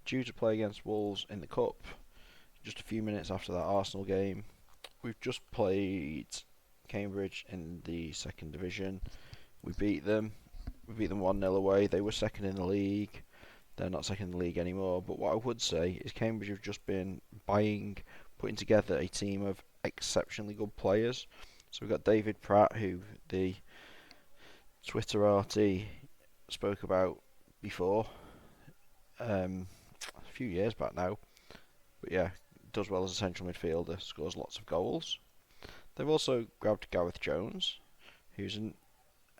due to play against Wolves in the Cup just a few minutes after that Arsenal game. We've just played Cambridge in the second division. We beat them. We beat them 1-0 away. They were second in the league. They're not second in the league anymore. But what I would say is Cambridge have just been putting together a team of exceptionally good players. So we've got David Pratt, who the Twitterati spoke about before, a few years back now. But yeah, does well as a central midfielder, scores lots of goals. They've also grabbed Gareth Jones, who's an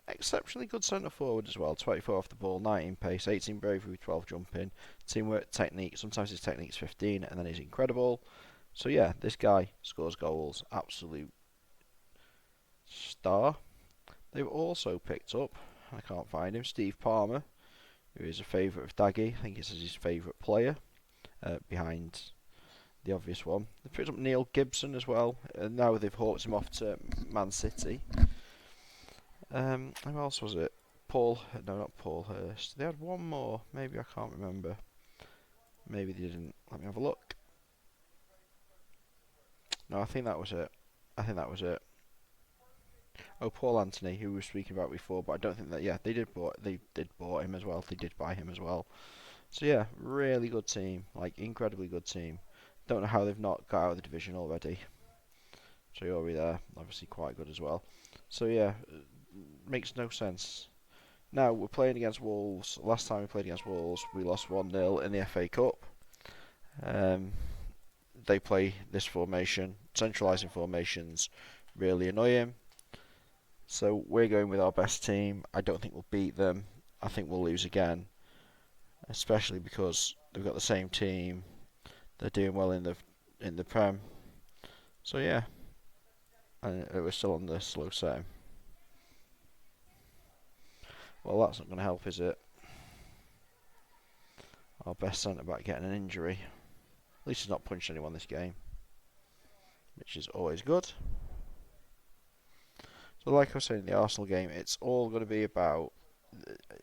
exceptionally good centre forward as well. 24 off the ball, 19 pace, 18 bravery, 12 jumping, teamwork, technique. Sometimes his technique's 15, and then he's incredible. So yeah, this guy scores goals, absolute star. They've also picked up, I can't find him, Steve Palmer, who is a favourite of Daggy. I think it's his favourite player, behind the obvious one. They've picked up Neil Gibson as well, and now they've hawked him off to Man City. Who else was it? Not Paul Hurst. They had one more, maybe I can't remember. Maybe they didn't. Let me have a look. No, I think that was it. Oh, Paul Anthony, who we were speaking about before, but I don't think that. Yeah, they did bought him as well. They did buy him as well. So yeah, really good team, like incredibly good team. Don't know how they've not got out of the division already. Traore there, obviously quite good as well. So yeah, makes no sense. Now we're playing against Wolves. Last time we played against Wolves, we lost 1-0 in the FA Cup. They play this formation, centralising formations, really annoying. So we're going with our best team. I don't think we'll beat them. I think we'll lose again, especially because they've got the same team. They're doing well in the Prem. So yeah, and we're still on the slow setting. Well, that's not going to help, is it? Our best centre back getting an injury. At least he's not punched anyone this game, which is always good. So like I was saying in the Arsenal game, it's all going to be about,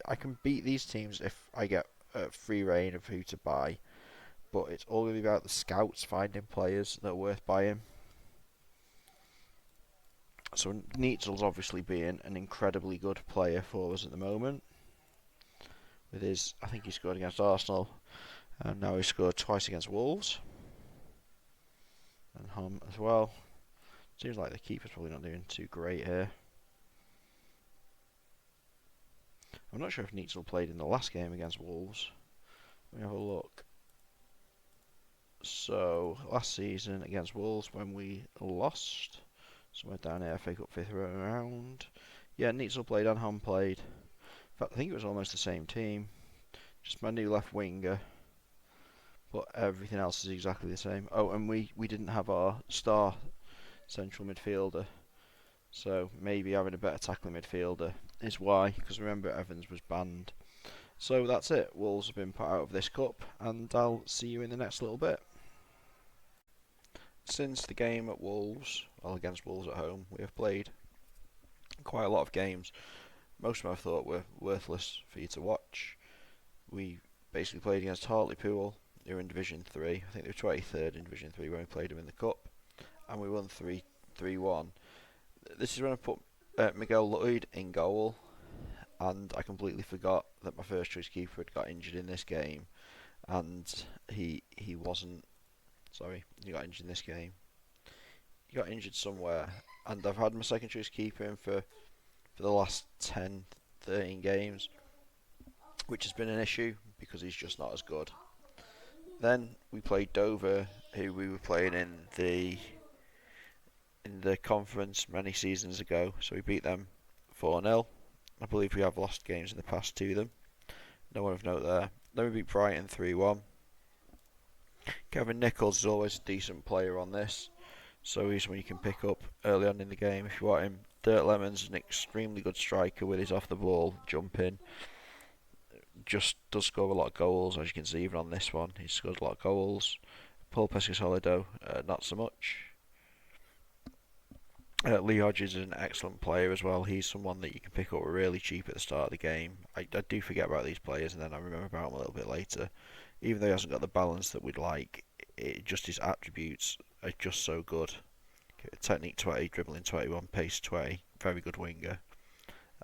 I can beat these teams if I get free reign of who to buy, but it's all going to be about the scouts finding players that are worth buying. So Neitzel's obviously being an incredibly good player for us at the moment. With his, I think he scored against Arsenal, and now he's scored twice against Wolves, and Hum as well. Seems like the keeper's probably not doing too great here. I'm not sure if Neitzel played in the last game against Wolves. Let me have a look. So, last season against Wolves when we lost, somewhere down here, FA Cup 5th round. Yeah, Neitzel played and Hum played. In fact, I think it was almost the same team. Just my new left winger. But everything else is exactly the same. Oh, and we didn't have our star central midfielder. So maybe having a better tackling midfielder is why. Because remember, Evans was banned. So that's it. Wolves have been put out of this cup. And I'll see you in the next little bit. Since the game at Wolves, well, against Wolves at home, we have played quite a lot of games. Most of them I thought were worthless for you to watch. We basically played against Hartlepool, who were in Division 3. I think they were 23rd in Division 3 when we played them in the Cup. And we won 3-1. This is when I put Miguel Lloyd in goal. And I completely forgot that my first choice keeper had got injured in this game. And he wasn't... Sorry, he got injured in this game. He got injured somewhere. And I've had my second choice keeper in for the last 10, 13 games, which has been an issue because he's just not as good. Then we played Dover, who we were playing in the conference many seasons ago, so we beat them 4-0. I believe we have lost games in the past to them. No one of note there. Then we beat Brighton 3-1. Kevin Nichols is always a decent player on this, so he's someone you can pick up early on in the game if you want him. Dirt Lemon's an extremely good striker with his off the ball jumping. Just does score a lot of goals, as you can see even on this one. He's scored a lot of goals. Paul Pescasolido, not so much. Lee Hodges is an excellent player as well. He's someone that you can pick up really cheap at the start of the game. I do forget about these players and then I remember about them a little bit later. even though he hasn't got the balance that we'd like, just his attributes are just so good. Technique 20, dribbling 21, pace 20, very good winger.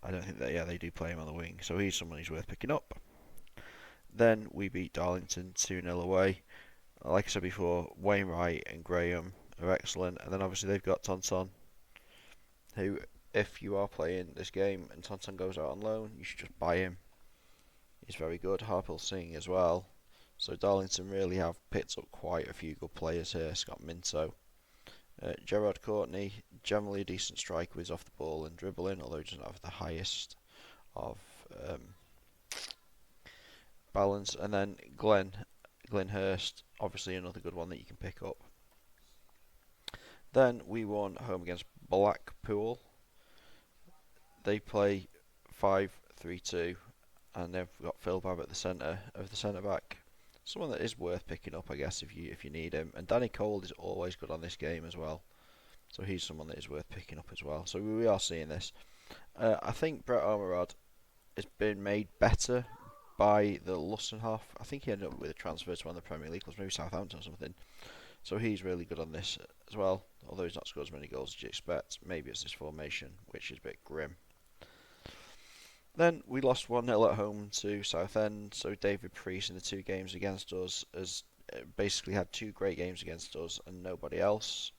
I don't think that, they do play him on the wing, so he's someone who's worth picking up. Then we beat Darlington 2-0 away. Like I said before, Wainwright and Graham are excellent, and then obviously they've got Tonton, who, if you are playing this game and Tonton goes out on loan, you should just buy him. He's very good. Harpel Singh as well. So Darlington really have picked up quite a few good players here. Scott Minto. Gerard Courtney, generally a decent striker with off the ball and dribbling, although he doesn't have the highest of balance. And then Glenn Hurst, obviously another good one that you can pick up. Then we won home against Blackpool. They play 5-3-2, and they've got Phil Babb at the centre back. Someone that is worth picking up, I guess, if you need him. And Danny Cole is always good on this game as well, so he's someone that is worth picking up as well. So we are seeing this. I think Brett Ormerod has been made better by the Lussenhof. I think he ended up with a transfer to one of the Premier League clubs, maybe Southampton or something. So he's really good on this as well, although he's not scored as many goals as you expect. Maybe it's this formation, which is a bit grim. Then we lost 1-0 at home to Southend, so David Priest in the 2 games against us has basically had 2 great games against us and nobody else.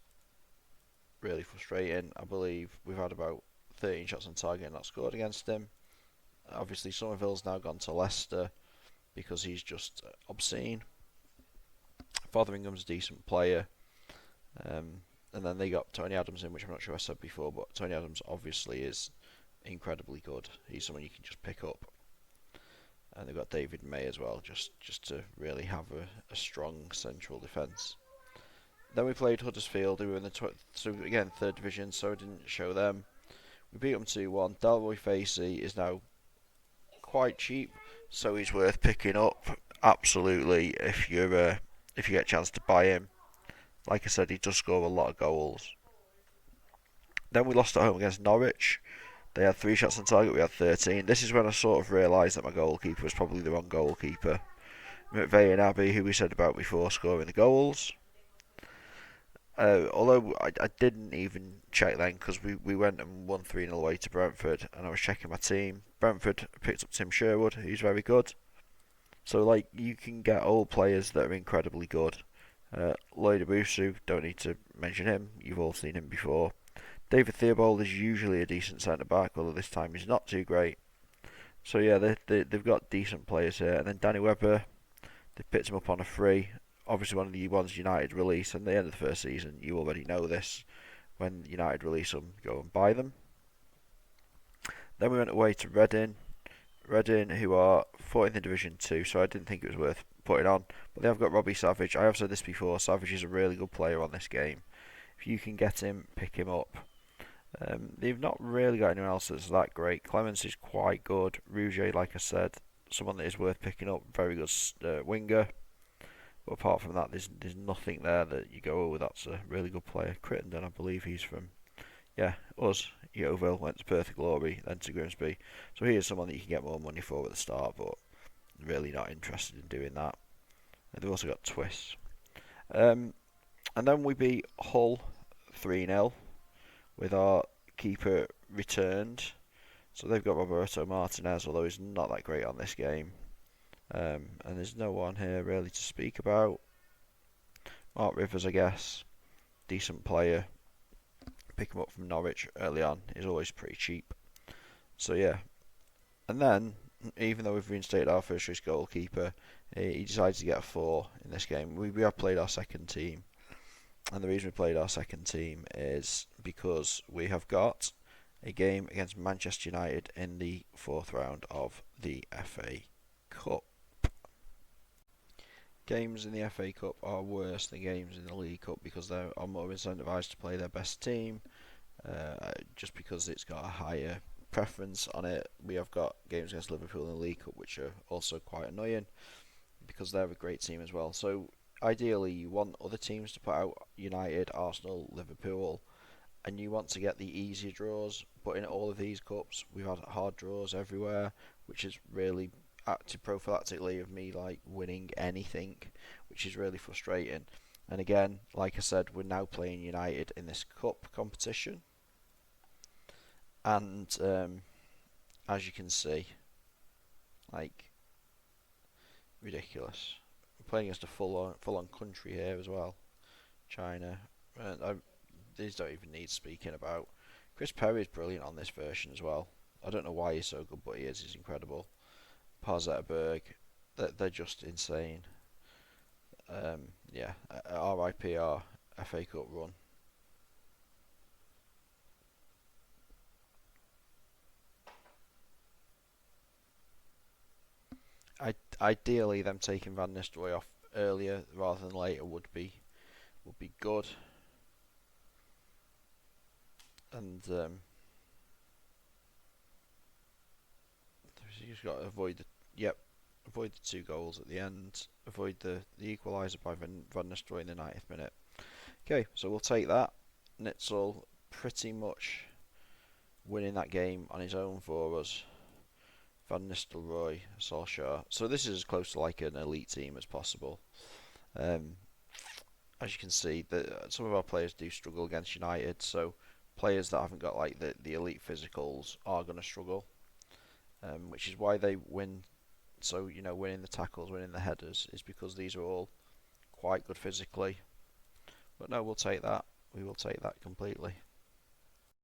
Really frustrating. I believe we've had about 13 shots on target and not scored against him. Obviously Somerville's now gone to Leicester because he's just obscene. Fotheringham's a decent player. And then they got Tony Adams in, which I'm not sure I said before, but Tony Adams obviously is incredibly good. He's someone you can just pick up. And they've got David May as well, just to really have a strong central defence. Then we played Huddersfield, who were in the so again 3rd division, so I didn't show them. We beat them 2-1. Dalroy Facey is now quite cheap, so he's worth picking up absolutely if you get a chance to buy him. Like I said, he does score a lot of goals. Then we lost at home against Norwich. They had 3 shots on target, we had 13. This is when I sort of realised that my goalkeeper was probably the wrong goalkeeper. McVeigh and Abbey, who we said about before, scoring the goals. Although I didn't even check then, because we went and won 3-0 away to Brentford, and I was checking my team. Brentford picked up Tim Sherwood, who's very good. So like you can get old players that are incredibly good. Lloyd Abusu, don't need to mention him, you've all seen him before. David Theobald is usually a decent centre back, although this time he's not too great. So yeah, they've got decent players here. And then Danny Webber, they picked him up on a free. Obviously one of the ones United release, and at the end of the first season, you already know this. When United release them, go and buy them. Then we went away to Reading, who are 14th in Division 2, so I didn't think it was worth putting on. But they have got Robbie Savage. I have said this before, Savage is a really good player on this game. If you can get him, pick him up. They've not really got anyone else that's that great. Clemens is quite good. Rouget, like I said, someone that is worth picking up. Very good winger. But apart from that, there's nothing there that you go, oh, that's a really good player. Crittenden, I believe he's from, us. Yeovil, went to Perth Glory, then to Grimsby. So he is someone that you can get more money for at the start, but really not interested in doing that. And they've also got Twists. And then we beat Hull 3-0 with our keeper returned. So they've got Roberto Martinez, although he's not that great on this game. And there's no one here really to speak about. Mark Rivers, I guess, decent player. Pick him up from Norwich early on. He's always pretty cheap. So yeah. And then, even though we've reinstated our first choice goalkeeper, he decides to get a 4 in this game. We have played our second team. And the reason we played our second team is because we have got a game against Manchester United in the 4th round of the FA Cup. Games in the FA Cup are worse than games in the League Cup because they are more incentivised to play their best team, just because it's got a higher preference on it. We have got games against Liverpool in the League Cup, which are also quite annoying because they're a great team as well. So ideally you want other teams to put out United, Arsenal, Liverpool, and you want to get the easier draws, but in all of these cups we've had hard draws everywhere, which is really acted prophylactically of me like winning anything, which is really frustrating. And again, like I said, we're now playing United in this cup competition, and as you can see, like ridiculous. We're playing against a full on country here as well, China. These don't even need speaking about. Chris Perry is brilliant on this version as well. I don't know why he's so good, but he is. He's incredible. Parzetterberg, they're just insane. Yeah, RIPR FA Cup run. Ideally, them taking Van Nistelrooy off earlier rather than later would be good. And you just got to avoid the 2 goals at the end. Avoid the equaliser by Van Nistelrooy in the 90th minute. Okay, so we'll take that. Nitzel pretty much winning that game on his own for us. Van Nistelrooy, Solskjaer. So this is as close to like an elite team as possible. As you can see, some of our players do struggle against United, so players that haven't got like the elite physicals are going to struggle, which is why they win. So winning the tackles, winning the headers is because these are all quite good physically. But no, we'll take that. We will take that completely.